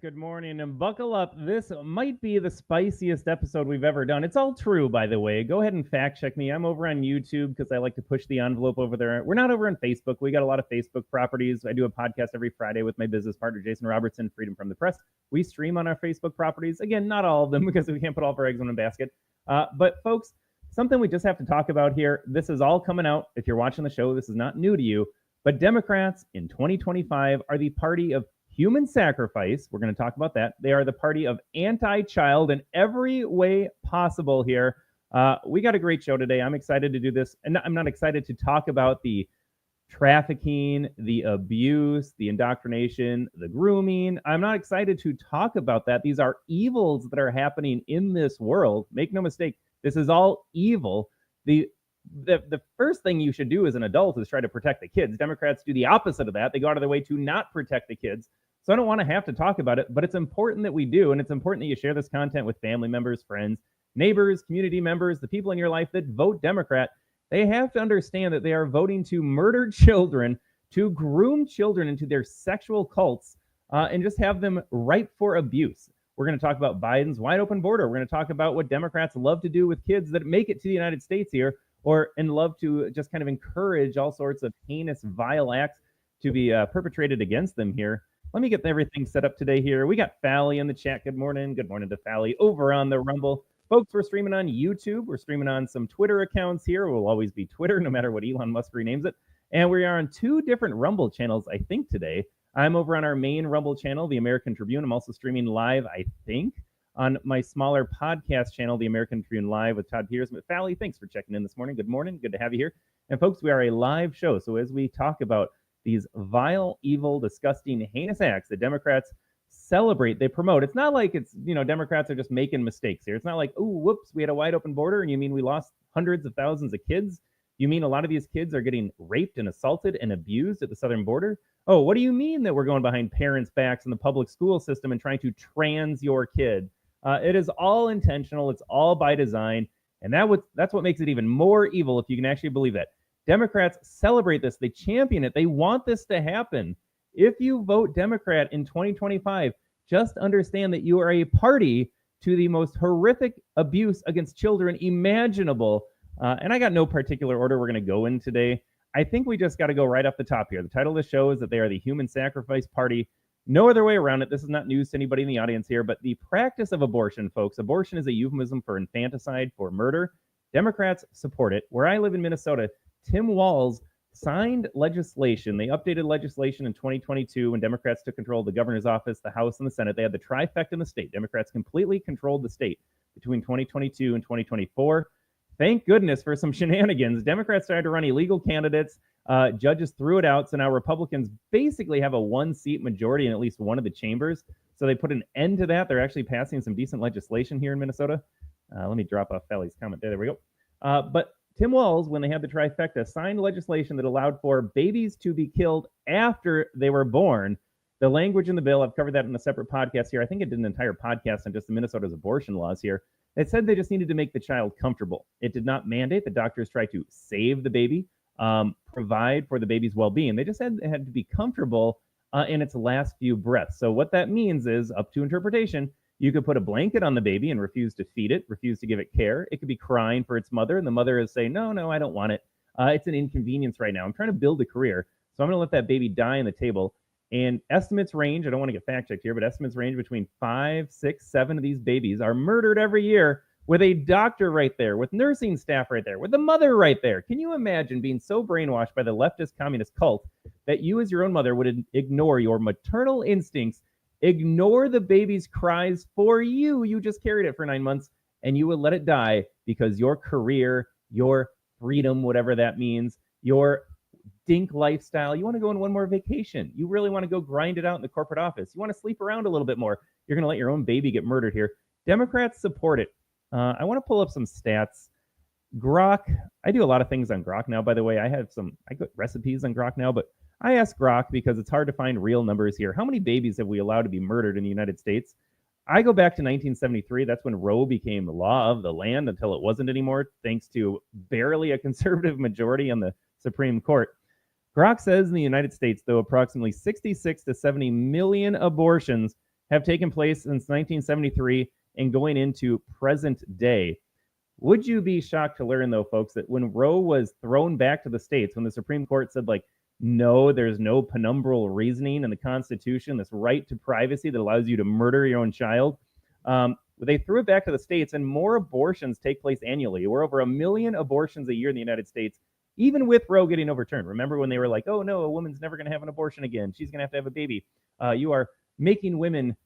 Good morning, and buckle up. This might be the spiciest episode we've ever done. It's all true, by the way. Go ahead and fact check me. I'm over on YouTube because I like to push the envelope over there. We're not over on Facebook. We got a lot of Facebook properties. I do a podcast every Friday with my business partner, Jason Robertson, Freedom from the Press. We stream on our Facebook properties. Again, not all of them because we can't put all of our eggs in one basket. But, folks, something we just have to talk about here. This is all coming out. If you're watching the show, this is not new to you. But Democrats in 2025 are the party of human sacrifice. We're going to talk about that. They are the party of anti-child in every way possible here. We got a great show today. I'm excited to do this. And I'm not excited to talk about the trafficking, the abuse, the indoctrination, the grooming. I'm not excited to talk about that. These are evils that are happening in this world. Make no mistake, this is all evil. The first thing you should do as an adult is try to protect the kids. Democrats do the opposite of that. They go out of their way to not protect the kids. So I don't want to have to talk about it, but it's important that we do. And it's important that you share this content with family members, friends, neighbors, community members, the people in your life that vote Democrat. They have to understand that they are voting to murder children, to groom children into their sexual cults, and just have them ripe for abuse. We're going to talk about Biden's wide open border. We're going to talk about what Democrats love to do with kids that make it to the United States here, and love to just kind of encourage all sorts of heinous, vile acts to be perpetrated against them here. Let me get everything set up today here. We got Fally in the chat. Good morning. Good morning to Fally over on the Rumble. Folks, we're streaming on YouTube. We're streaming on some Twitter accounts here. We'll always be Twitter, no matter what Elon Musk renames it. And we are on two different Rumble channels, I think, today. I'm over on our main Rumble channel, the American Tribune. I'm also streaming live, I think, on my smaller podcast channel, the American Tribune Live with Todd Pierce. But Fally, thanks for checking in this morning. Good morning. Good to have you here. And folks, we are a live show. So as we talk about these vile, evil, disgusting, heinous acts that Democrats celebrate, they promote. It's not like it's, Democrats are just making mistakes here. It's not like, oh, whoops, we had a wide open border and you mean we lost hundreds of thousands of kids? You mean a lot of these kids are getting raped and assaulted and abused at the southern border? Oh, what do you mean that we're going behind parents' backs in the public school system and trying to trans your kid? It is all intentional. It's all by design. And that's what makes it even more evil, if you can actually believe that. Democrats celebrate this. They champion it. They want this to happen. If you vote Democrat in 2025, just understand that you are a party to the most horrific abuse against children imaginable. And I got no particular order we're going to go in today. I think we just got to go right off the top here. The title of the show is that they are the human sacrifice party. No other way around it. This is not news to anybody in the audience here, but the practice of abortion, folks. Abortion is a euphemism for infanticide, for murder. Democrats support it. Where I live in Minnesota, Tim Walz signed legislation. They updated legislation in 2022 when Democrats took control of the governor's office, the House, and the Senate. They had the trifecta in the state. Democrats completely controlled the state between 2022 and 2024. Thank goodness for some shenanigans. Democrats tried to run illegal candidates. Judges threw it out. So now Republicans basically have a one-seat majority in at least one of the chambers. So they put an end to that. They're actually passing some decent legislation here in Minnesota. Let me drop off Felly's comment there. There we go. But Tim Walz, when they had the trifecta, signed legislation that allowed for babies to be killed after they were born. The language in the bill, I've covered that in a separate podcast here. I think it did an entire podcast on just the Minnesota's abortion laws here. It said they just needed to make the child comfortable. It did not mandate that doctors try to save the baby, provide for the baby's well-being. They just said it had to be comfortable in its last few breaths. So what that means is, up to interpretation, you could put a blanket on the baby and refuse to feed it, refuse to give it care. It could be crying for its mother, and the mother is saying, no, I don't want it. It's an inconvenience right now. I'm trying to build a career, so I'm going to let that baby die on the table. And estimates range, I don't want to get fact-checked here, but estimates range between 5, 6, 7 of these babies are murdered every year with a doctor right there, with nursing staff right there, with the mother right there. Can you imagine being so brainwashed by the leftist communist cult that you as your own mother would ignore your maternal instincts, ignore the baby's cries for you? You just carried it for 9 months, and you would let it die because your career, your freedom, whatever that means, your dink lifestyle, you want to go on one more vacation. You really want to go grind it out in the corporate office. You want to sleep around a little bit more. You're going to let your own baby get murdered here. Democrats support it. I want to pull up some stats. Grok, I do a lot of things on Grok now, by the way. I got recipes on Grok now, but I asked Grok because it's hard to find real numbers here. How many babies have we allowed to be murdered in the United States? I go back to 1973. That's when Roe became the law of the land until it wasn't anymore, thanks to barely a conservative majority on the Supreme Court. Grok says in the United States, though, approximately 66 to 70 million abortions have taken place since 1973 and going into present day. Would you be shocked to learn, though, folks, that when Roe was thrown back to the states, when the Supreme Court said, like, no, there's no penumbral reasoning in the Constitution, this right to privacy that allows you to murder your own child, they threw it back to the states, and more abortions take place annually. We're over 1 million abortions a year in the United States, even with Roe getting overturned. Remember when they were like, oh, no, a woman's never going to have an abortion again. She's going to have a baby. You are making women,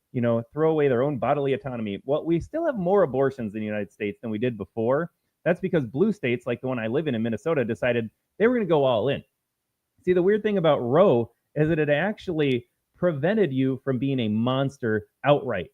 throw away their own bodily autonomy. Well, we still have more abortions in the United States than we did before. That's because blue states, like the one I live in Minnesota, decided they were going to go all in. See, the weird thing about Roe is that it actually prevented you from being a monster outright.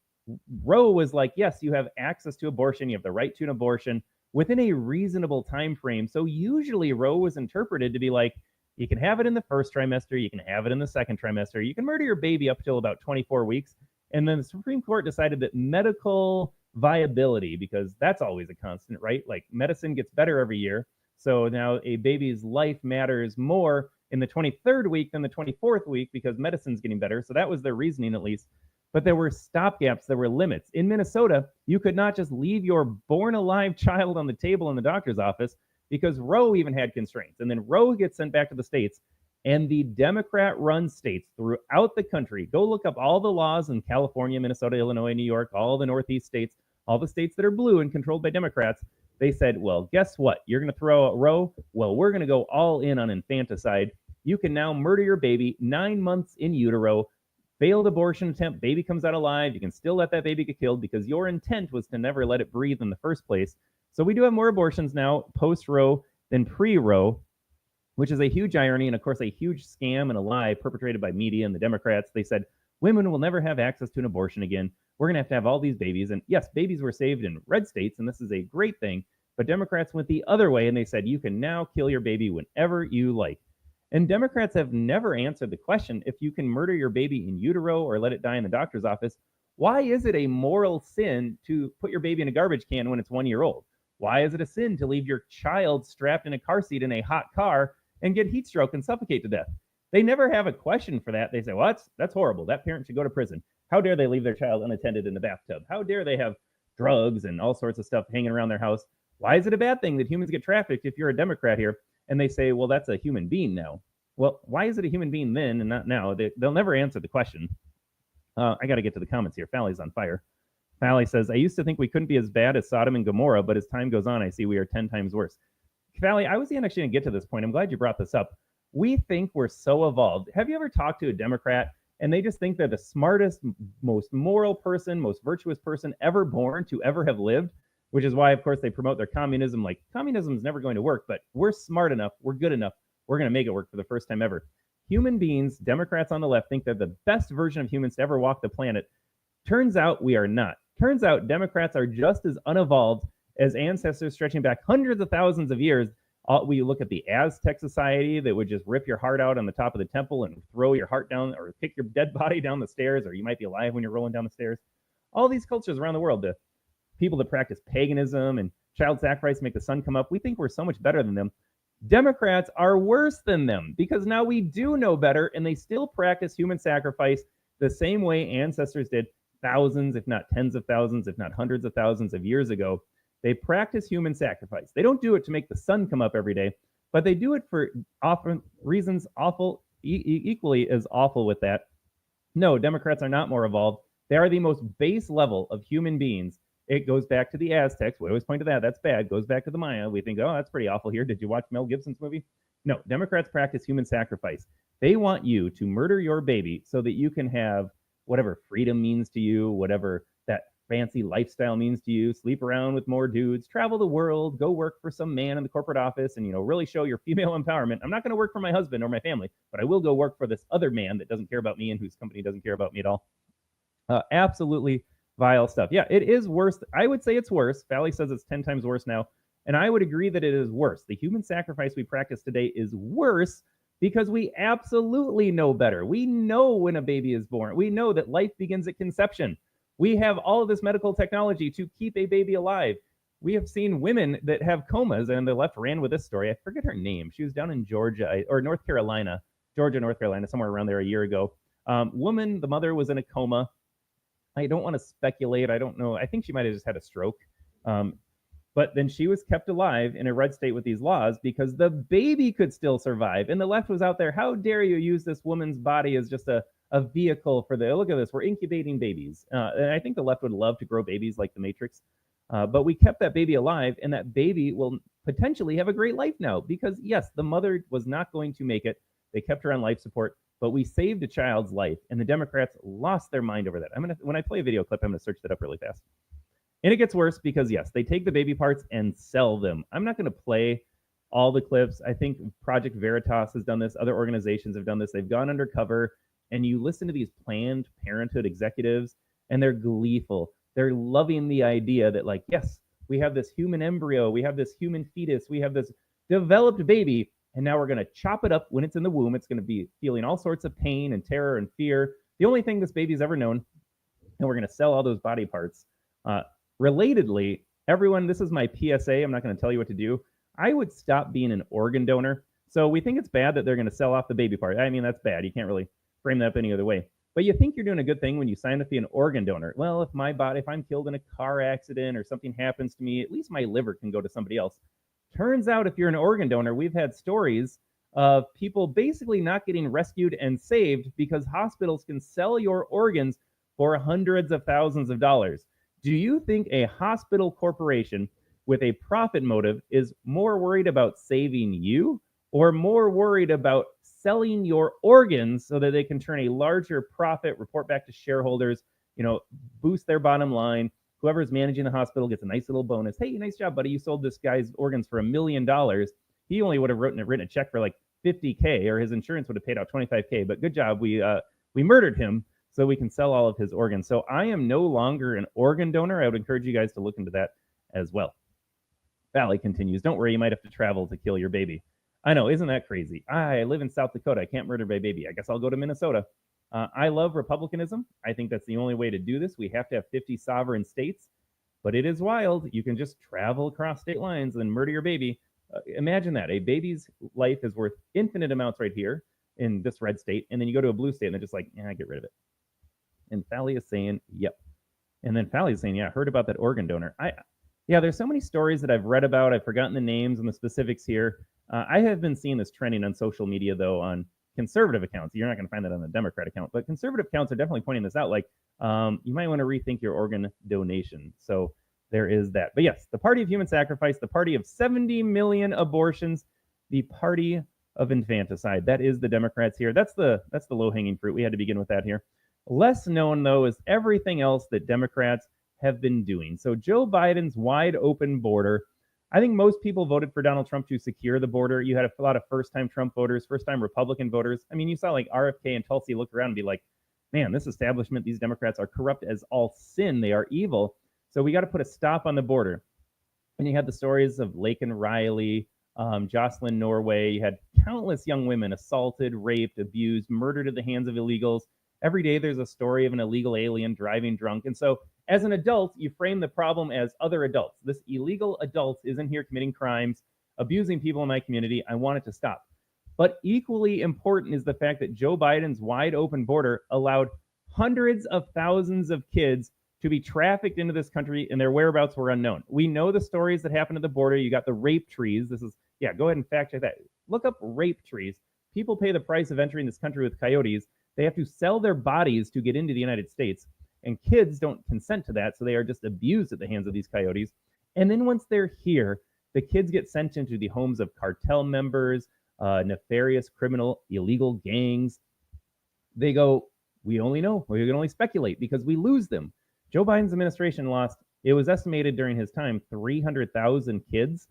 Roe was like, yes, you have access to abortion, you have the right to an abortion within a reasonable time frame. So usually Roe was interpreted to be like, you can have it in the first trimester, you can have it in the second trimester, you can murder your baby up till about 24 weeks. And then the Supreme Court decided that medical viability, because that's always a constant, right? Like medicine gets better every year. So now a baby's life matters more in the 23rd week than the 24th week because medicine's getting better. So that was their reasoning, at least. But there were stopgaps, there were limits. In Minnesota, you could not just leave your born alive child on the table in the doctor's office because Roe even had constraints. And then Roe gets sent back to the states, and the Democrat-run states throughout the country, go look up all the laws in California, Minnesota, Illinois, New York, all the Northeast states, all the states that are blue and controlled by Democrats. They said, well, guess what? You're going to throw out Roe? Well, we're going to go all in on infanticide. You can now murder your baby 9 months in utero, failed abortion attempt, baby comes out alive. You can still let that baby get killed because your intent was to never let it breathe in the first place. So we do have more abortions now post-Roe than pre-Roe, which is a huge irony and, of course, a huge scam and a lie perpetrated by media and the Democrats. They said women will never have access to an abortion again. We're going to have all these babies. And yes, babies were saved in red states, and this is a great thing. But Democrats went the other way, and they said you can now kill your baby whenever you like. And Democrats have never answered the question, if you can murder your baby in utero or let it die in the doctor's office, why is it a moral sin to put your baby in a garbage can when it's 1 year old? Why is it a sin to leave your child strapped in a car seat in a hot car and get heat stroke and suffocate to death? They never have a question for that. They say, well, that's horrible. That parent should go to prison. How dare they leave their child unattended in the bathtub? How dare they have drugs and all sorts of stuff hanging around their house? Why is it a bad thing that humans get trafficked if you're a Democrat here? And they say, well, that's a human being now. Well, why is it a human being then and not now? They'll never answer the question. I got to get to the comments here. Fally's on fire. Fally says, I used to think we couldn't be as bad as Sodom and Gomorrah, but as time goes on, I see we are 10 times worse. Fally, I was actually going to get to this point. I'm glad you brought this up. We think we're so evolved. Have you ever talked to a Democrat and they just think they're the smartest, most moral person, most virtuous person ever born to ever have lived? Which is why, of course, they promote their communism. Like, communism is never going to work, but we're smart enough, we're good enough, we're going to make it work for the first time ever. Human beings, Democrats on the left, think they're the best version of humans to ever walk the planet. Turns out we are not. Turns out Democrats are just as unevolved as ancestors stretching back hundreds of thousands of years. We look at the Aztec society that would just rip your heart out on the top of the temple and throw your heart down or kick your dead body down the stairs, or you might be alive when you're rolling down the stairs. All these cultures around the world, the people that practice paganism and child sacrifice, make the sun come up, we think we're so much better than them. Democrats are worse than them because now we do know better, and they still practice human sacrifice the same way ancestors did thousands, if not tens of thousands, if not hundreds of thousands of years ago. They practice human sacrifice. They don't do it to make the sun come up every day, but they do it for often reasons equally as awful with that. No, Democrats are not more evolved. They are the most base level of human beings. It goes back to the Aztecs. We always point to that. That's bad. Goes back to the Maya. We think, oh, that's pretty awful here. Did you watch Mel Gibson's movie? No, Democrats practice human sacrifice. They want you to murder your baby so that you can have whatever freedom means to you, whatever that fancy lifestyle means to you, sleep around with more dudes, travel the world, go work for some man in the corporate office and, really show your female empowerment. I'm not going to work for my husband or my family, but I will go work for this other man that doesn't care about me and whose company doesn't care about me at all. Absolutely vile stuff. Yeah, it is worse. I would say it's worse. Fally says it's 10 times worse now. And I would agree that it is worse. The human sacrifice we practice today is worse because we absolutely know better. We know when a baby is born. We know that life begins at conception. We have all of this medical technology to keep a baby alive. We have seen women that have comas, and the left ran with this story. I forget her name. She was down in Georgia or North Carolina, somewhere around there a year ago. Woman, the mother was in a coma. I don't want to speculate. I don't know. I think she might have just had a stroke. Um, but then she was kept alive in a red state with these laws because the baby could still survive. And the left was out there. How dare you use this woman's body as just a vehicle for the look at this? We're incubating babies. And I think the left would love to grow babies like the Matrix. But we kept that baby alive, and that baby will potentially have a great life now because, yes, the mother was not going to make it. They kept her on life support, but we saved a child's life, and the Democrats lost their mind over that. When I play a video clip, I'm gonna search that up really fast. And it gets worse because, yes, they take the baby parts and sell them. I'm not going to play all the clips. I think Project Veritas has done this. Other organizations have done this. They've gone undercover, and you listen to these Planned Parenthood executives, and they're gleeful. They're loving the idea that, like, yes, we have this human embryo, we have this human fetus, we have this developed baby, and now we're going to chop it up when it's in the womb. It's going to be feeling all sorts of pain and terror and fear. The only thing this baby's ever known, and we're going to sell all those body parts. Relatedly, everyone, this is my PSA. I'm not going to tell you what to do. I would stop being an organ donor. So we think it's bad that they're going to sell off the baby part. I mean, that's bad. You can't really frame that up any other way. But you think you're doing a good thing when you sign up to be an organ donor. Well, if I'm killed in a car accident or something happens to me, at least my liver can go to somebody else. Turns out if you're an organ donor, we've had stories of people basically not getting rescued and saved because hospitals can sell your organs for hundreds of thousands of dollars. Do you think a hospital corporation with a profit motive is more worried about saving you or more worried about selling your organs so that they can turn a larger profit, report back to shareholders, boost their bottom line? Whoever's managing the hospital gets a nice little bonus. Hey, nice job, buddy. You sold this guy's organs for $1 million. He only would have written a check for like $50K, or his insurance would have paid out $25K. But good job. We murdered him so we can sell all of his organs. So I am no longer an organ donor. I would encourage you guys to look into that as well. Valley continues. Don't worry, you might have to travel to kill your baby. I know, isn't that crazy? I live in South Dakota. I can't murder my baby. I guess I'll go to Minnesota. I love republicanism. I think that's the only way to do this. We have to have 50 sovereign states, but it is wild. You can just travel across state lines and murder your baby. Imagine that. A baby's life is worth infinite amounts right here in this red state, and then you go to a blue state and they're just like, get rid of it. And Fally is saying, yep. And then Fally is saying, yeah, heard about that organ donor. There's so many stories that I've read about. I've forgotten the names and the specifics here. I have been seeing this trending on social media, though, on conservative accounts. You're not going to find that on the Democrat account, but conservative accounts are definitely pointing this out. Like, you might want to rethink your organ donation. So there is that. But yes, the party of human sacrifice, the party of 70 million abortions, the party of infanticide. That is the Democrats here. That's the low-hanging fruit. We had to begin with that here. Less known, though, is everything else that Democrats have been doing. So Joe Biden's wide open border. I think most people voted for Donald Trump to secure the border. You had a lot of first-time Trump voters, first-time Republican voters. I mean, you saw like RFK and Tulsi look around and be like, man, this establishment, these Democrats are corrupt as all sin. They are evil. So we got to put a stop on the border. And you had the stories of Laken Riley, Jocelyn Norway. You had countless young women assaulted, raped, abused, murdered at the hands of illegals. Every day there's a story of an illegal alien driving drunk. And so as an adult, you frame the problem as other adults. This illegal adult isn't here committing crimes, abusing people in my community. I want it to stop. But equally important is the fact that Joe Biden's wide open border allowed hundreds of thousands of kids to be trafficked into this country, and their whereabouts were unknown. We know the stories that happened at the border. You got the rape trees. Go ahead and fact check that. Look up rape trees. People pay the price of entering this country with coyotes. They have to sell their bodies to get into the United States, and kids don't consent to that, so they are just abused at the hands of these coyotes. And then once they're here, the kids get sent into the homes of cartel members, nefarious criminal illegal gangs. They go, we only know, we can only speculate because we lose them. Joe Biden's administration lost, it was estimated during his time, 300,000 kids.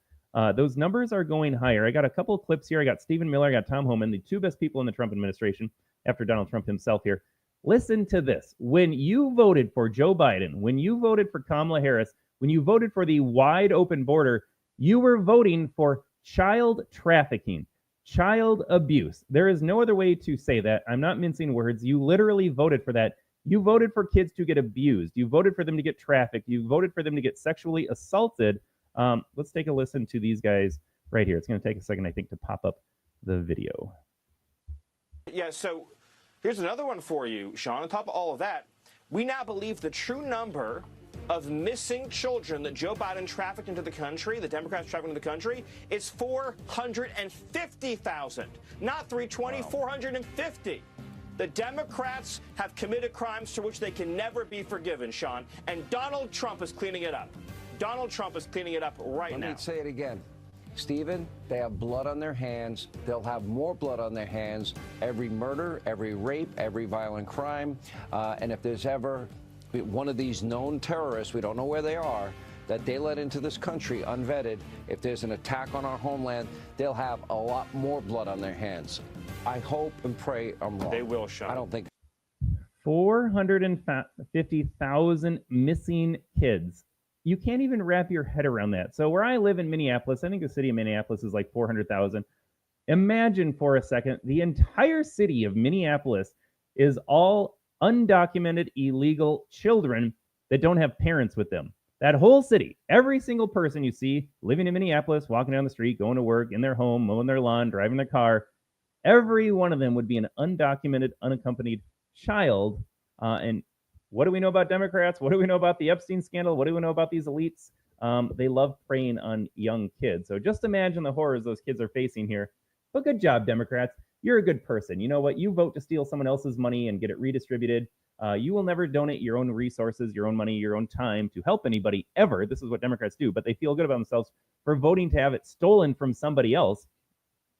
Those numbers are going higher. I got a couple of clips here. I got Stephen Miller, I got Tom Homan, the two best people in the Trump administration after Donald Trump himself here. Listen to this. When you voted for Joe Biden, when you voted for Kamala Harris, when you voted for the wide open border, you were voting for child trafficking, child abuse. There is no other way to say that. I'm not mincing words. You literally voted for that. You voted for kids to get abused. You voted for them to get trafficked. You voted for them to get sexually assaulted. Let's take a listen to these guys right here. It's going to take a second, I think, to pop up the video. Yeah, so here's another one for you, Sean. On top of all of that, We now believe the true number of missing children that Joe Biden trafficked into the country, the Democrats trafficked into the country, is 450,000. Not 320, wow. 450. The Democrats have committed crimes for which they can never be forgiven, Sean, and Donald Trump is cleaning it up. Donald Trump is cleaning it up right now. Let me say it again. Stephen, they have blood on their hands. They'll have more blood on their hands. Every murder, every rape, every violent crime. And if there's ever one of these known terrorists, we don't know where they are, that they let into this country unvetted, if there's an attack on our homeland, they'll have a lot more blood on their hands. I hope and pray I'm wrong. They will, Sean. I don't think. 450,000 missing kids. You can't even wrap your head around that. So where I live in Minneapolis, I think the city of Minneapolis is like 400,000. Imagine for a second, the entire city of Minneapolis is all undocumented, illegal children that don't have parents with them. That whole city, every single person you see living in Minneapolis, walking down the street, going to work, in their home, mowing their lawn, driving their car, every one of them would be an undocumented, unaccompanied child. And what do we know about Democrats? What do we know about the Epstein scandal? What do we know about these elites? They love preying on young kids. So just imagine the horrors those kids are facing here. But good job, Democrats. You're a good person. You know what? You vote to steal someone else's money and get it redistributed. You will never donate your own resources, your own money, your own time to help anybody ever. This is what Democrats do. But they feel good about themselves for voting to have it stolen from somebody else.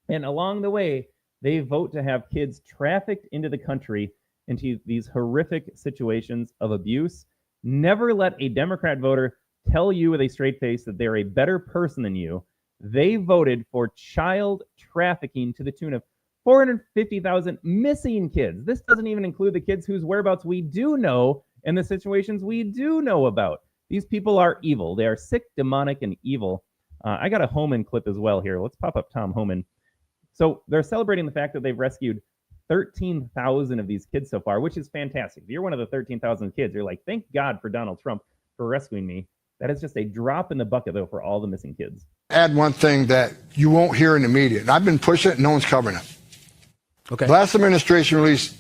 And along the way, they vote to have kids trafficked into the country into these horrific situations of abuse. Never let a Democrat voter tell you with a straight face that they're a better person than you. They voted for child trafficking to the tune of 450,000 missing kids. This doesn't even include the kids whose whereabouts we do know and the situations we do know about. These people are evil. They are sick, demonic, and evil. I got a Homan clip as well here. Let's pop up Tom Homan. So they're celebrating the fact that they've rescued 13,000 of these kids so far, which is fantastic. If you're one of the 13,000 kids, you're like, thank God for Donald Trump for rescuing me. That is just a drop in the bucket, though, for all the missing kids. Add one thing that you won't hear in the media, and I've been pushing it, and no one's covering it. Okay. The last administration released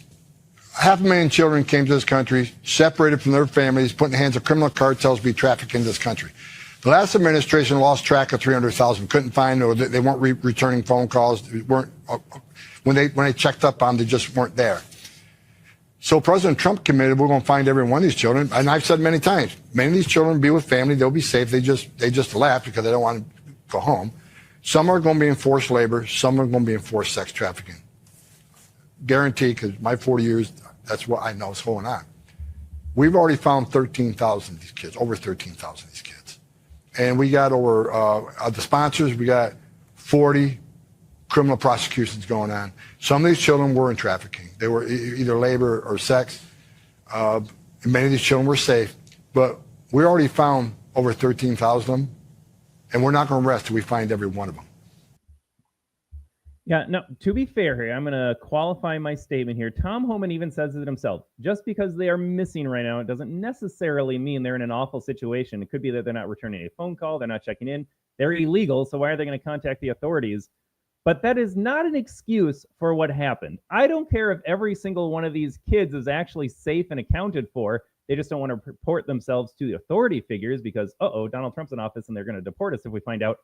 500,000 children came to this country, separated from their families, put in the hands of criminal cartels to be trafficked into this country. The last administration lost track of 300,000, couldn't find, or they weren't returning phone calls, weren't when they checked up on them, they just weren't there. So President Trump committed, we're going to find every one of these children. And I've said many times, many of these children will be with family, they'll be safe. They just left because they don't want to go home. Some are going to be in forced labor, some are going to be in forced sex trafficking. Guaranteed, because my 40 years, that's what I know is going on. We've already found 13,000 of these kids, over 13,000 of these kids. And we got over, the sponsors, we got 40 criminal prosecutions going on. Some of these children were in trafficking. They were either labor or sex. Many of these children were safe. But we already found over 13,000 of them, and we're not going to rest till we find every one of them. Yeah, no, to be fair here, I'm going to qualify my statement here. Tom Homan even says it himself. Just because they are missing right now, it doesn't necessarily mean they're in an awful situation. It could be that they're not returning a phone call, they're not checking in. They're illegal, so why are they going to contact the authorities? But that is not an excuse for what happened. I don't care if every single one of these kids is actually safe and accounted for. They just don't want to report themselves to the authority figures because, Donald Trump's in office and they're going to deport us if we find out.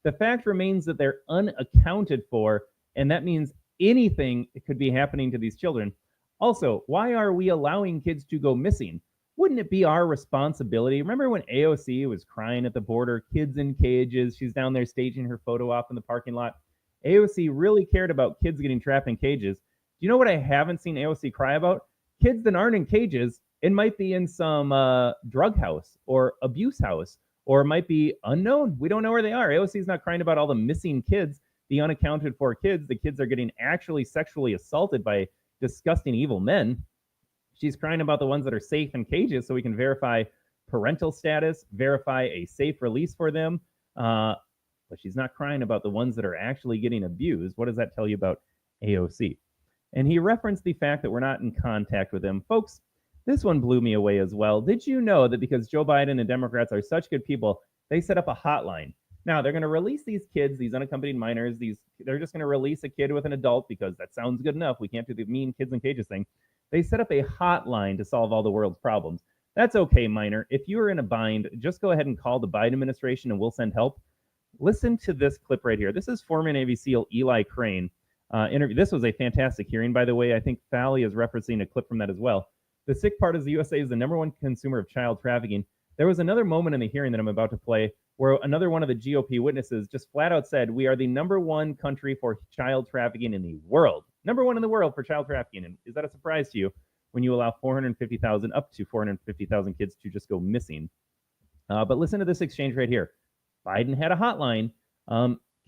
The fact remains that they're unaccounted for, and that means anything could be happening to these children. Also, why are we allowing kids to go missing? Wouldn't it be our responsibility? Remember when AOC was crying at the border, kids in cages, she's down there staging her photo op in the parking lot. AOC really cared about kids getting trapped in cages. Do you know what I haven't seen AOC cry about? Kids that aren't in cages and might be in some drug house or abuse house, or might be unknown. We don't know where they are. AOC is not crying about all the missing kids, the unaccounted for kids. The kids are getting actually sexually assaulted by disgusting, evil men. She's crying about the ones that are safe in cages so we can verify parental status, verify a safe release for them. But she's not crying about the ones that are actually getting abused. What does that tell you about AOC? And he referenced the fact that we're not in contact with them. Folks, this one blew me away as well. Did you know that because Joe Biden and Democrats are such good people, they set up a hotline? Now, they're going to release these kids, these unaccompanied minors. They're just going to release a kid with an adult because that sounds good enough. We can't do the mean kids in cages thing. They set up a hotline to solve all the world's problems. That's okay, Minor. If you are in a bind, just go ahead and call the Biden administration and we'll send help. Listen to this clip right here. This is former Navy SEAL Eli Crane. Interview. This was a fantastic hearing, by the way. I think Fally is referencing a clip from that as well. The sick part is the USA is the #1 consumer of child trafficking. There was another moment in the hearing that I'm about to play where another one of the GOP witnesses just flat out said, we are the #1 country for child trafficking in the world. #1 in the world for child trafficking. And is that a surprise to you when you allow 450,000, up to 450,000 kids to just go missing? But listen to this exchange right here. Biden had a hotline.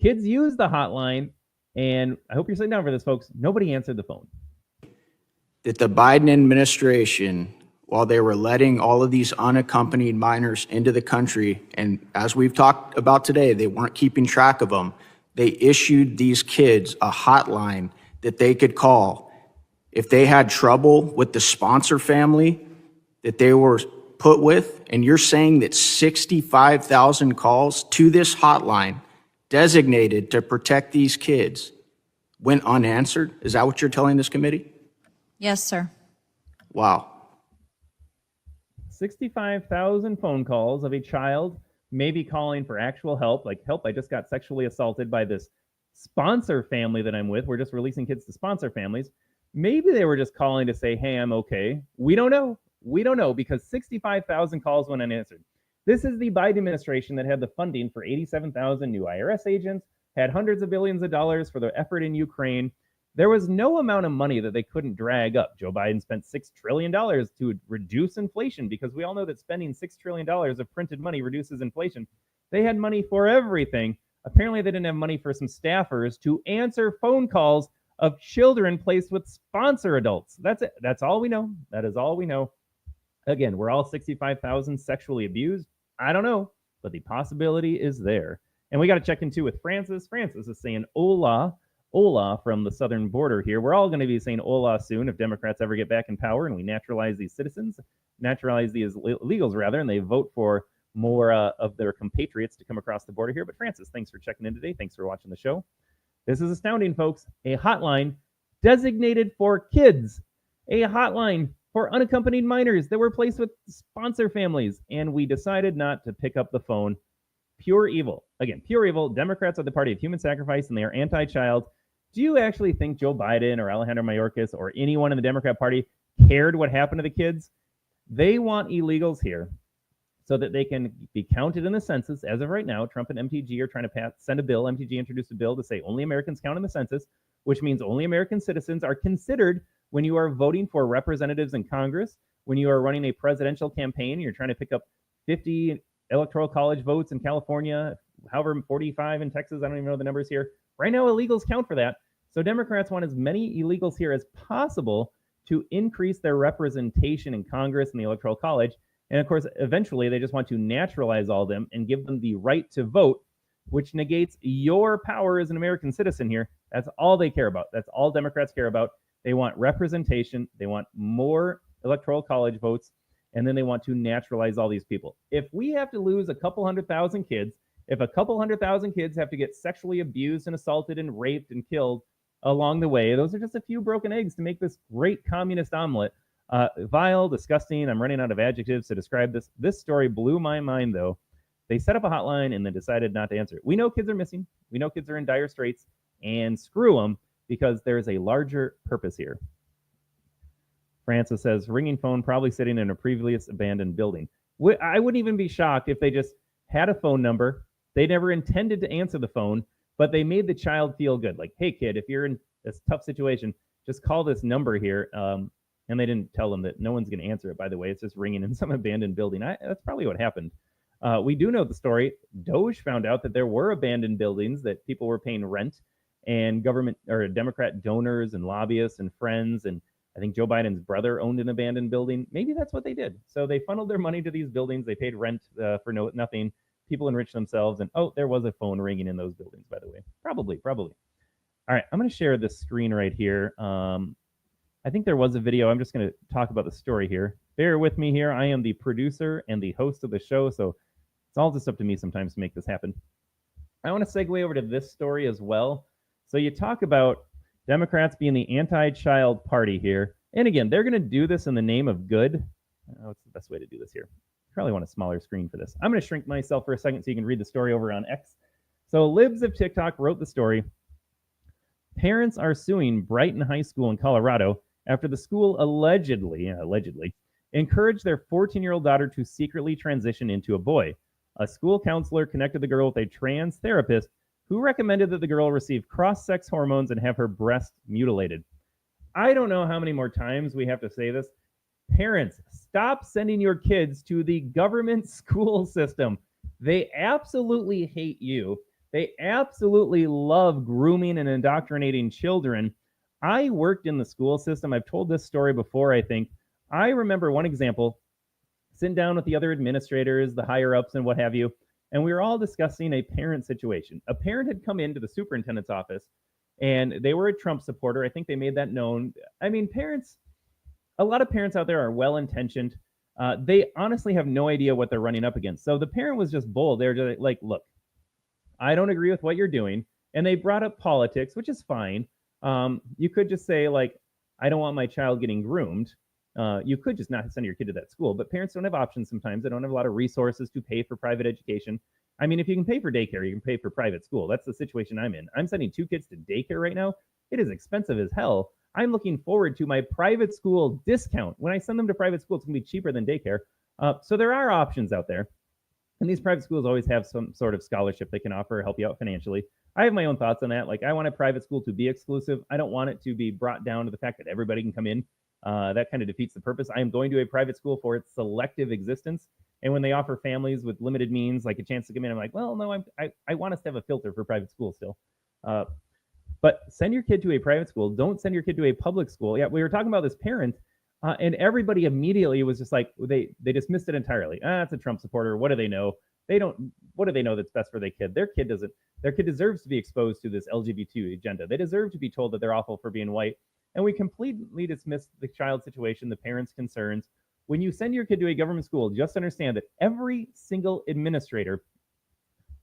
Kids used the hotline. And I hope you're sitting down for this, folks. Nobody answered the phone. That the Biden administration, while they were letting all of these unaccompanied minors into the country, and as we've talked about today, they weren't keeping track of them, they issued these kids a hotline that they could call. If they had trouble with the sponsor family that they were put with, and you're saying that 65,000 calls to this hotline designated to protect these kids went unanswered? Is that what you're telling this committee? Yes, sir. Wow. 65,000 phone calls of a child maybe calling for actual help, like, help, I just got sexually assaulted by this sponsor family that I'm with. We're just releasing kids to sponsor families. Maybe they were just calling to say, hey, I'm okay. We don't know. We don't know, because 65,000 calls went unanswered. This is the Biden administration that had the funding for 87,000 new IRS agents, had hundreds of billions of dollars for their effort in Ukraine. There was no amount of money that they couldn't drag up. Joe Biden spent $6 trillion to reduce inflation, because we all know that spending $6 trillion of printed money reduces inflation. They had money for everything. Apparently, they didn't have money for some staffers to answer phone calls of children placed with sponsor adults. That's it. That's all we know. That is all we know. Again, we're all 65,000 sexually abused. I don't know, but the possibility is there. And we got to check in too with Francis. Francis is saying hola, hola from the southern border here. We're all going to be saying hola soon if Democrats ever get back in power and we naturalize these citizens, naturalize these illegals rather, and they vote for more of their compatriots to come across the border here. But Francis, thanks for checking in today. Thanks for watching the show. This is astounding, folks. A hotline designated for kids. A hotline for unaccompanied minors that were placed with sponsor families. And we decided not to pick up the phone. Pure evil. Again, pure evil. Democrats are the party of human sacrifice and they are anti-child. Do you actually think Joe Biden or Alejandro Mayorkas or anyone in the Democrat Party cared what happened to the kids? They want illegals here so that they can be counted in the census. As of right now, Trump and MTG are trying to send a bill. MTG introduced a bill to say only Americans count in the census, which means only American citizens are considered when you are voting for representatives in Congress, when you are running a presidential campaign, you're trying to pick up 50 electoral college votes in California, however, 45 in Texas. I don't even know the numbers here. Right now, illegals count for that. So Democrats want as many illegals here as possible to increase their representation in Congress and the electoral college. And of course, eventually, they just want to naturalize all of them and give them the right to vote, which negates your power as an American citizen here. That's all they care about. That's all Democrats care about. They want representation. They want more electoral college votes. And then they want to naturalize all these people. If we have to lose a couple 100,000 kids, if a couple 100,000 kids have to get sexually abused and assaulted and raped and killed along the way, those are just a few broken eggs to make this great communist omelet. Vile, disgusting. I'm running out of adjectives to describe this. This story blew my mind, though. They set up a hotline and then decided not to answer it. We know kids are missing. We know kids are in dire straits. And screw them, because there's a larger purpose here. Francis says, ringing phone, probably sitting in a previous abandoned building. I wouldn't even be shocked if they just had a phone number. They never intended to answer the phone, but they made the child feel good. Like, hey, kid, if you're in this tough situation, just call this number here. And they didn't tell them that no one's going to answer it, by the way. It's just ringing in some abandoned building. That's probably what happened. We do know the story. Doge found out that there were abandoned buildings that people were paying rent, and government or Democrat donors and lobbyists and friends, and I think Joe Biden's brother owned an abandoned building. Maybe that's what they did. So they funneled their money to these buildings. They paid rent for nothing. People enriched themselves. And there was a phone ringing in those buildings, by the way. Probably. All right, I'm going to share this screen right here. I think there was a video. I'm just going to talk about the story here. Bear with me here. I am the producer and the host of the show, so it's all just up to me sometimes to make this happen. I want to segue over to this story as well. So you talk about Democrats being the anti-child party here. And again, they're going to do this in the name of good. What's the best way to do this here? Probably want a smaller screen for this. I'm going to shrink myself for a second so you can read the story over on X. So Libs of TikTok wrote the story. Parents are suing Brighton High School in Colorado after the school allegedly encouraged their 14-year-old daughter to secretly transition into a boy. A school counselor connected the girl with a trans therapist who recommended that the girl receive cross-sex hormones and have her breast mutilated. I don't know how many more times we have to say this. Parents, stop sending your kids to the government school system. They absolutely hate you. They absolutely love grooming and indoctrinating children. I worked in the school system. I've told this story before, I think. I remember one example, sitting down with the other administrators, the higher ups, and what have you, and we were all discussing a parent situation. A parent had come into the superintendent's office, and they were a Trump supporter. I think they made that known. I mean, parents, a lot of parents out there are well-intentioned. They honestly have no idea what they're running up against. So the parent was just bold. They're just like, look, I don't agree with what you're doing. And they brought up politics, which is fine. You could just say, like, I don't want my child getting groomed. You could just not send your kid to that school, but parents don't have options sometimes. They don't have a lot of resources to pay for private education. I mean, if you can pay for daycare, you can pay for private school. That's the situation I'm in. I'm sending 2 kids to daycare right now. It is expensive as hell. I'm looking forward to my private school discount. When I send them to private school, it's going to be cheaper than daycare. So there are options out there. And these private schools always have some sort of scholarship they can offer, help you out financially. I have my own thoughts on that. Like, I want a private school to be exclusive. I don't want it to be brought down to the fact that everybody can come in. That kind of defeats the purpose. I am going to a private school for its selective existence. And when they offer families with limited means, like a chance to come in, I'm like, well, no, I want us to have a filter for private school still. But send your kid to a private school. Don't send your kid to a public school. Yeah, we were talking about this parent, and everybody immediately was just like, they dismissed it entirely. It's a Trump supporter. What do they know? What do they know that's best for their kid? Their kid deserves to be exposed to this LGBT agenda. They deserve to be told that they're awful for being white. And we completely dismissed the child situation, the parents' concerns. When you send your kid to a government school, just understand that every single administrator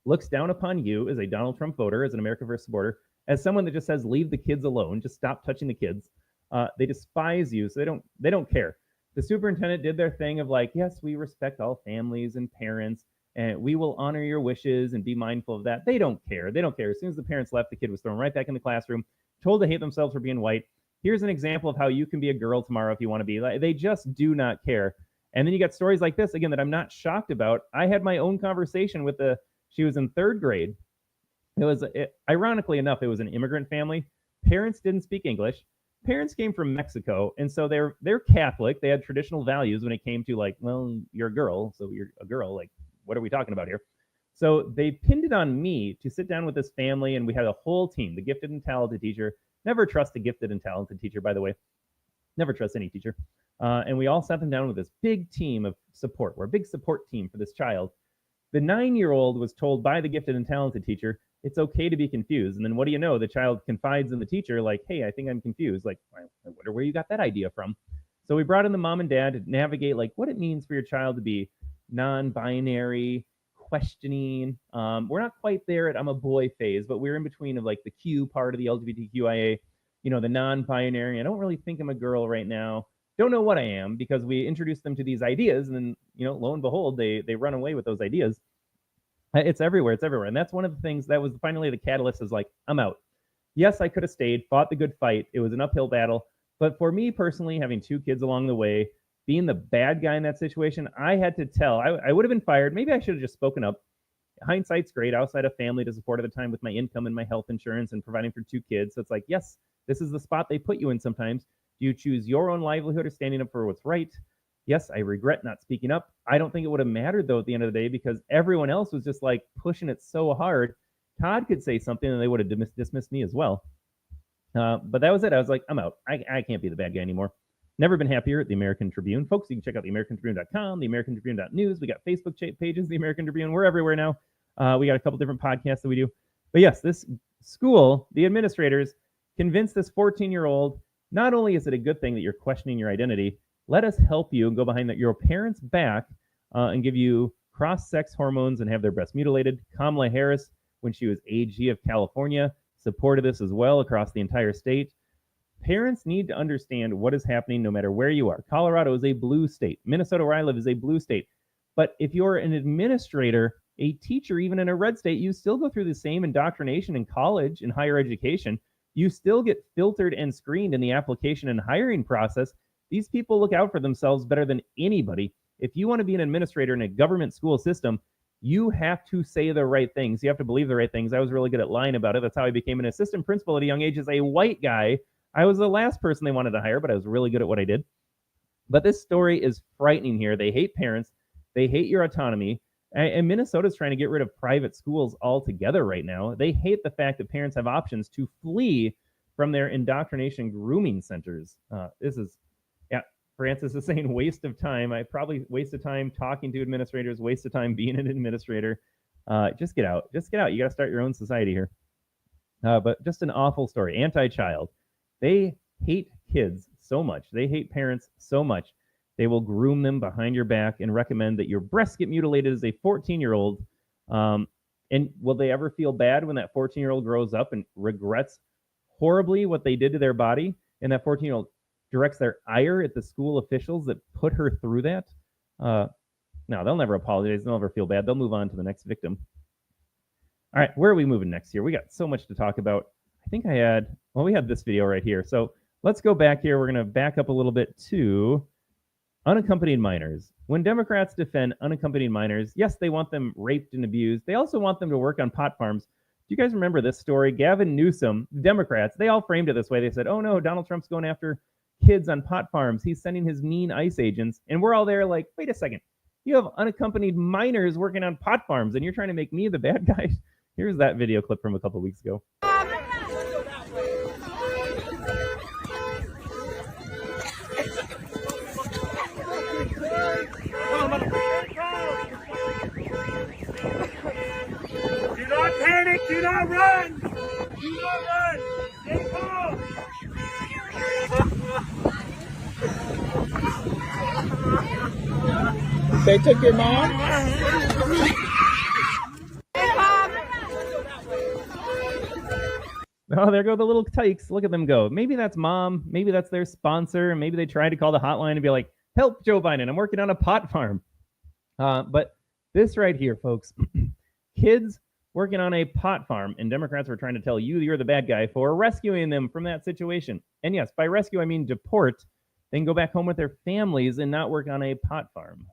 looks down upon you as a Donald Trump voter, as an America First supporter, as someone that just says, leave the kids alone, just stop touching the kids. They despise you, so they don't care. The superintendent did their thing of like, yes, we respect all families and parents, and we will honor your wishes and be mindful of that. They don't care. They don't care. As soon as the parents left, the kid was thrown right back in the classroom, told to hate themselves for being white. Here's an example of how you can be a girl tomorrow if you want to be. They just do not care. And then you got stories like this, again, that I'm not shocked about. I had my own conversation with she was in 3rd grade. Ironically enough, it was an immigrant family. Parents didn't speak English. Parents came from Mexico, and so they're Catholic. They had traditional values when it came to like, well, you're a girl, so you're a girl. Like, what are we talking about here? So they pinned it on me to sit down with this family, and we had a whole team, the gifted and talented teacher. Never trust a gifted and talented teacher, by the way. Never trust any teacher. And we all sat them down with this big team of support. We're a big support team for this child. The 9-year-old was told by the gifted and talented teacher, it's okay to be confused. And then what do you know? The child confides in the teacher like, hey, I think I'm confused. Like, I wonder where you got that idea from. So we brought in the mom and dad to navigate like what it means for your child to be non-binary, questioning. We're not quite there at I'm a boy phase, but we're in between of like the Q part of the LGBTQIA, the non-binary. I don't really think I'm a girl right now. Don't know what I am, because we introduced them to these ideas, and then, lo and behold, they run away with those ideas. It's everywhere. It's everywhere. And that's one of the things that was finally the catalyst, is like, I'm out. Yes, I could have stayed, fought the good fight. It was an uphill battle. But for me personally, having 2 kids along the way, being the bad guy in that situation, I had to tell. I would have been fired. Maybe I should have just spoken up. Hindsight's great. I also had a family to support at the time with my income and my health insurance and providing for 2 kids. So it's like, yes, this is the spot they put you in sometimes. Do you choose your own livelihood or standing up for what's right? Yes, I regret not speaking up. I don't think it would have mattered, though, at the end of the day, because everyone else was just like pushing it so hard. Todd could say something and they would have dismissed me as well. But that was it. I was like, I'm out. I can't be the bad guy anymore. Never been happier at the American Tribune. Folks, you can check out theamericantribune.com, theamericantribune.news. We got Facebook pages, the American Tribune. We're everywhere now. We got a couple different podcasts that we do. But yes, this school, the administrators convinced this 14-year-old, not only is it a good thing that you're questioning your identity, let us help you and go behind your parents' back and give you cross-sex hormones and have their breasts mutilated. Kamala Harris, when she was AG of California, supported this as well across the entire state. Parents need to understand what is happening no matter where you are. Colorado is a blue state. Minnesota, where I live, is a blue state. But if you're an administrator, a teacher, even in a red state, you still go through the same indoctrination in college and higher education. You still get filtered and screened in the application and hiring process. These people look out for themselves better than anybody. If you want to be an administrator in a government school system, you have to say the right things. You have to believe the right things. I was really good at lying about it. That's how I became an assistant principal at a young age as a white guy. I was the last person they wanted to hire, but I was really good at what I did. But this story is frightening here. They hate parents. They hate your autonomy. And Minnesota's trying to get rid of private schools altogether right now. They hate the fact that parents have options to flee from their indoctrination grooming centers. This is, yeah, Francis is saying waste of time. I probably wasted time talking to administrators, waste of time being an administrator. Just get out. Just get out. You got to start your own society here. But just an awful story. Anti-child. They hate kids so much. They hate parents so much. They will groom them behind your back and recommend that your breasts get mutilated as a 14-year-old. And will they ever feel bad when that 14-year-old grows up and regrets horribly what they did to their body? And that 14-year-old directs their ire at the school officials that put her through that? No, they'll never apologize. They'll never feel bad. They'll move on to the next victim. All right, where are we moving next here? We got so much to talk about. I think we had this video right here. So let's go back here. We're going to back up a little bit to unaccompanied minors. When Democrats defend unaccompanied minors, yes, they want them raped and abused. They also want them to work on pot farms. Do you guys remember this story? Gavin Newsom, Democrats, they all framed it this way. They said, oh no, Donald Trump's going after kids on pot farms. He's sending his mean ICE agents. And we're all there like, wait a second. You have unaccompanied minors working on pot farms and you're trying to make me the bad guy. Here's that video clip from a couple weeks ago. Do not panic, do not run! Do not run! Stay calm! They took your mom? Oh, there go the little tykes. Look at them go. Maybe that's mom. Maybe that's their sponsor. Maybe they tried to call the hotline and be like, help Joe Biden. I'm working on a pot farm. But this right here, folks, kids working on a pot farm, and Democrats were trying to tell you you're the bad guy for rescuing them from that situation. And yes, by rescue, I mean deport. They can go back home with their families and not work on a pot farm.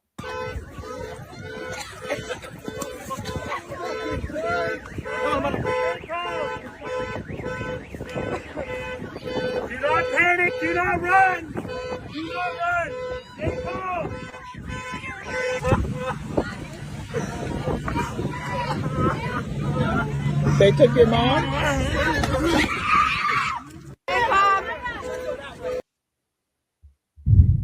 Do not panic, do not run! Do not run! Stay calm! They took your mom?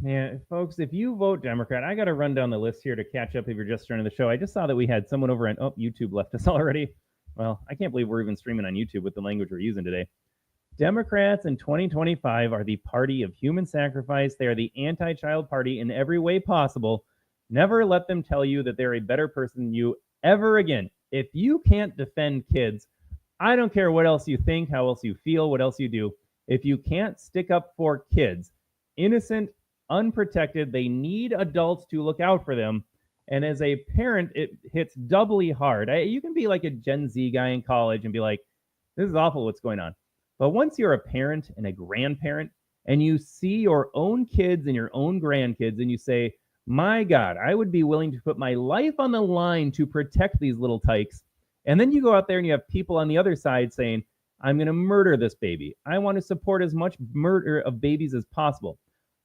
Yeah, folks, if you vote Democrat, I got to run down the list here to catch up if you're just joining the show. I just saw that we had someone over on, YouTube left us already. Well, I can't believe we're even streaming on YouTube with the language we're using today. Democrats in 2025 are the party of human sacrifice. They are the anti-child party in every way possible. Never let them tell you that they're a better person than you ever again. If you can't defend kids, I don't care what else you think, how else you feel, what else you do. If you can't stick up for kids, innocent, unprotected, they need adults to look out for them. And as a parent, it hits doubly hard. You can be like a Gen Z guy in college and be like, this is awful what's going on. But once you're a parent and a grandparent and you see your own kids and your own grandkids and you say, my God, I would be willing to put my life on the line to protect these little tykes. And then you go out there and you have people on the other side saying, I'm going to murder this baby. I want to support as much murder of babies as possible.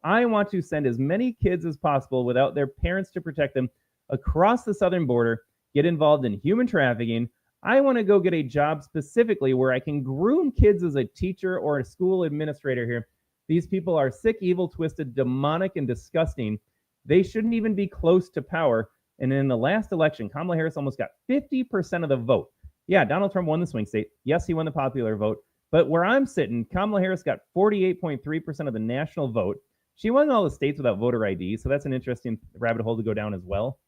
I want to send as many kids as possible without their parents to protect them across the southern border, get involved in human trafficking. I want to go get a job specifically where I can groom kids as a teacher or a school administrator here. These people are sick, evil, twisted, demonic, and disgusting. They shouldn't even be close to power. And in the last election, Kamala Harris almost got 50% of the vote. Yeah, Donald Trump won the swing state. Yes, he won the popular vote. But where I'm sitting, Kamala Harris got 48.3% of the national vote. She won all the states without voter ID, so that's an interesting rabbit hole to go down as well.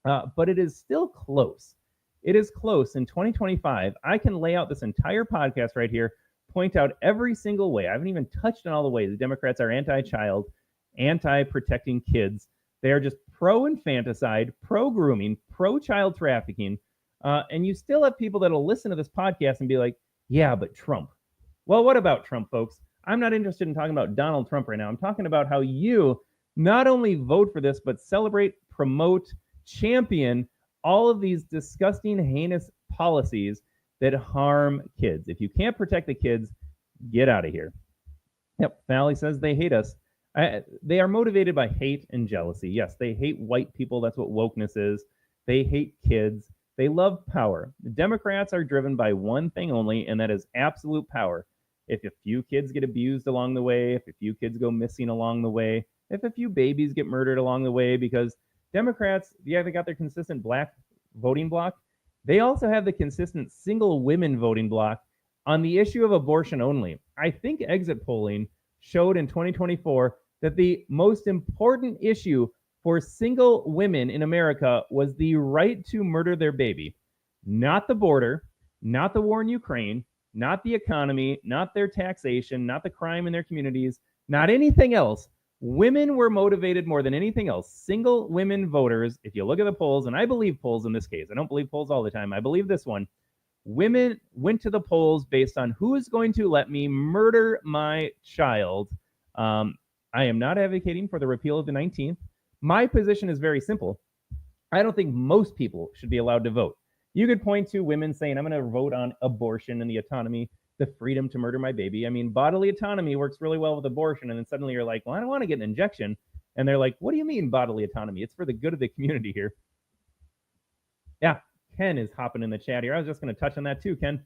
But it is still close. It is close. In 2025, I can lay out this entire podcast right here, point out every single way. I haven't even touched on all the ways the Democrats are anti-child, anti-protecting kids. They are just pro-infanticide, pro-grooming, pro-child trafficking. And you still have people that'll listen to this podcast and be like, yeah, but Trump. Well, what about Trump, folks? I'm not interested in talking about Donald Trump right now. I'm talking about how you not only vote for this, but celebrate, promote, champion all of these disgusting, heinous policies that harm kids. If you can't protect the kids, get out of here. Yep, Valley says they hate us. They are motivated by hate and jealousy. Yes, they hate white people. That's what wokeness is. They hate kids. They love power. The Democrats are driven by one thing only, and that is absolute power. If a few kids get abused along the way, if a few kids go missing along the way, if a few babies get murdered along the way, because Democrats, yeah, they got their consistent black voting bloc. They also have the consistent single women voting bloc on the issue of abortion only. I think exit polling showed in 2024 that the most important issue for single women in America was the right to murder their baby, not the border, not the war in Ukraine, not the economy, not their taxation, not the crime in their communities, not anything else. Women were motivated more than anything else. Single women voters, if you look at the polls, and I believe polls in this case, I don't believe polls all the time. I believe this one. Women went to the polls based on who is going to let me murder my child. I am not advocating for the repeal of the 19th. My position is very simple. I don't think most people should be allowed to vote. You could point to women saying, I'm going to vote on abortion and the autonomy, the freedom to murder my baby. I mean, bodily autonomy works really well with abortion. And then suddenly you're like, well, I don't want to get an injection. And they're like, what do you mean bodily autonomy? It's for the good of the community here. Yeah, Ken is hopping in the chat here. I was just going to touch on that too, Ken.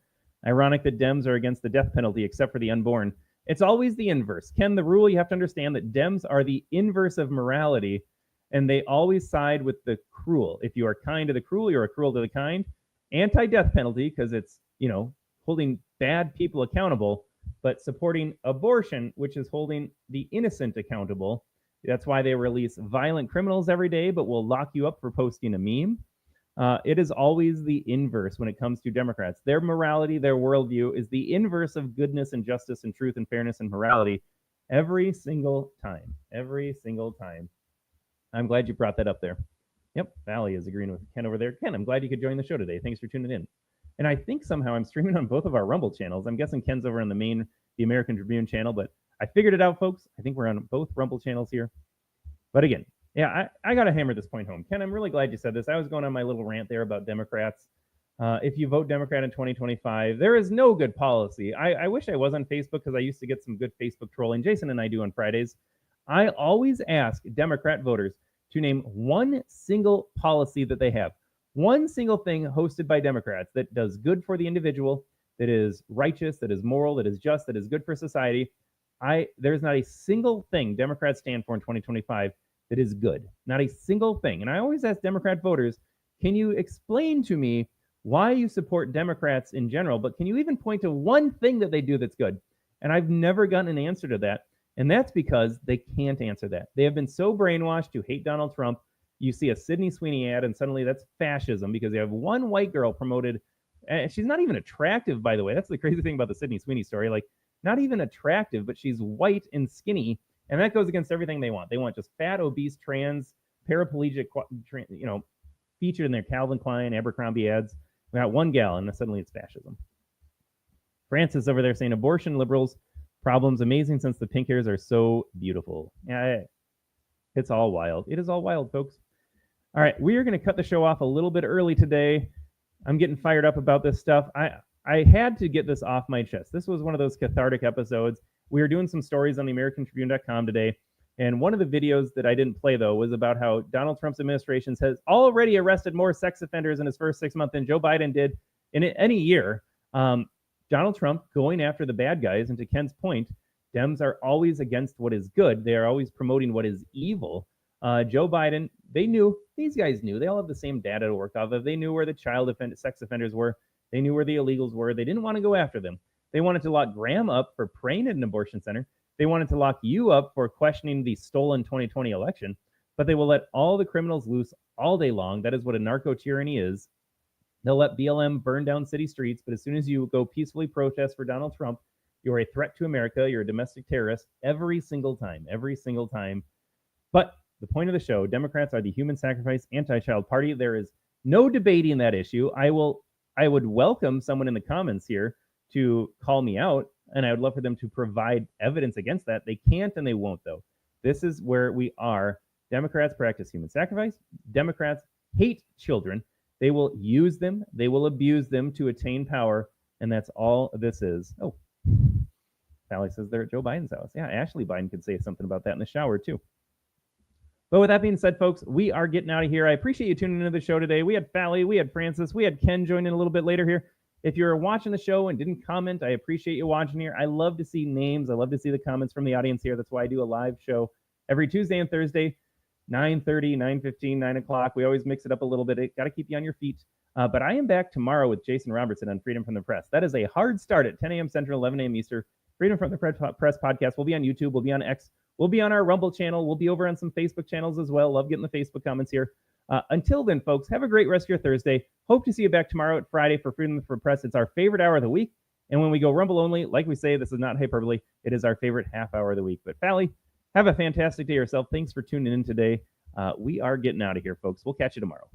Ironic that Dems are against the death penalty, except for the unborn. It's always the inverse. Ken, the rule, you have to understand that Dems are the inverse of morality, and they always side with the cruel. If you are kind to the cruel, you're a cruel to the kind. Anti-death penalty, because it's, holding bad people accountable, but supporting abortion, which is holding the innocent accountable. That's why they release violent criminals every day, but will lock you up for posting a meme. It is always the inverse when it comes to Democrats. Their morality, their worldview is the inverse of goodness and justice and truth and fairness and morality every single time. Every single time. I'm glad you brought that up there. Yep, Valley is agreeing with Ken over there. Ken, I'm glad you could join the show today. Thanks for tuning in. And I think somehow I'm streaming on both of our Rumble channels. I'm guessing Ken's over on the American Tribune channel, but I figured it out, folks. I think we're on both Rumble channels here. But again, yeah, I got to hammer this point home. Ken, I'm really glad you said this. I was going on my little rant there about Democrats. If you vote Democrat in 2025, there is no good policy. I wish I was on Facebook because I used to get some good Facebook trolling. Jason and I do on Fridays. I always ask Democrat voters to name one single policy that they have. One single thing hosted by Democrats that does good for the individual, that is righteous, that is moral, that is just, that is good for society. There's not a single thing Democrats stand for in 2025 that is good. Not a single thing. And I always ask Democrat voters, can you explain to me why you support Democrats in general, but can you even point to one thing that they do that's good? And I've never gotten an answer to that. And that's because they can't answer that. They have been so brainwashed to hate Donald Trump. You see a Sydney Sweeney ad, and suddenly that's fascism because you have one white girl promoted. And she's not even attractive, by the way. That's the crazy thing about the Sydney Sweeney story. Like, not even attractive, but she's white and skinny. And that goes against everything they want. They want just fat, obese, trans, paraplegic, featured in their Calvin Klein, Abercrombie ads. We got one gal, and suddenly it's fascism. Francis over there saying abortion liberals problems amazing since the pink hairs are so beautiful. Yeah, it's all wild. It is all wild, folks. All right, we are going to cut the show off a little bit early today. I'm getting fired up about this stuff. I had to get this off my chest. This was one of those cathartic episodes. We were doing some stories on the AmericanTribune.com today, and one of the videos that I didn't play, though, was about how Donald Trump's administration has already arrested more sex offenders in his first 6 months than Joe Biden did in any year. Donald Trump going after the bad guys, and to Ken's point, Dems are always against what is good. They are always promoting what is evil. Joe Biden, these guys knew. They all have the same data to work off of. They knew where the sex offenders were. They knew where the illegals were. They didn't want to go after them. They wanted to lock Graham up for praying at an abortion center. They wanted to lock you up for questioning the stolen 2020 election. But they will let all the criminals loose all day long. That is what a narco tyranny is. They'll let BLM burn down city streets, but as soon as you go peacefully protest for Donald Trump, You're a threat to America. You're a domestic terrorist every single time. But the point of the show, Democrats are the human sacrifice anti-child party. There is no debating that issue. I would welcome someone in the comments here to call me out, and I would love for them to provide evidence against that. They can't and they won't, though. This is where we are. Democrats practice human sacrifice. Democrats hate children. They will use them. They will abuse them to attain power, and that's all this is. Oh, Sally says they're at Joe Biden's house. Yeah, Ashley Biden could say something about that in the shower, too. But with that being said, folks, we are getting out of here. I appreciate you tuning into the show today. We had Fally, we had Francis, we had Ken join in a little bit later here. If you're watching the show and didn't comment, I appreciate you watching here. I love to see names. I love to see the comments from the audience here. That's why I do a live show every Tuesday and Thursday, 9:30, 9:15, 9 o'clock. We always mix it up a little bit. Got to keep you on your feet. But I am back tomorrow with Jason Robertson on Freedom from the Press. That is a hard start at 10 a.m. Central, 11 a.m. Eastern. Freedom from the Press podcast. We'll be on YouTube. We'll be on X. We'll be on our Rumble channel. We'll be over on some Facebook channels as well. Love getting the Facebook comments here. Until then, folks, have a great rest of your Thursday. Hope to see you back tomorrow at Friday for Freedom from the Press. It's our favorite hour of the week. And when we go Rumble only, like we say, this is not hyperbole. It is our favorite half hour of the week. But Fally, have a fantastic day yourself. Thanks for tuning in today. We are getting out of here, folks. We'll catch you tomorrow.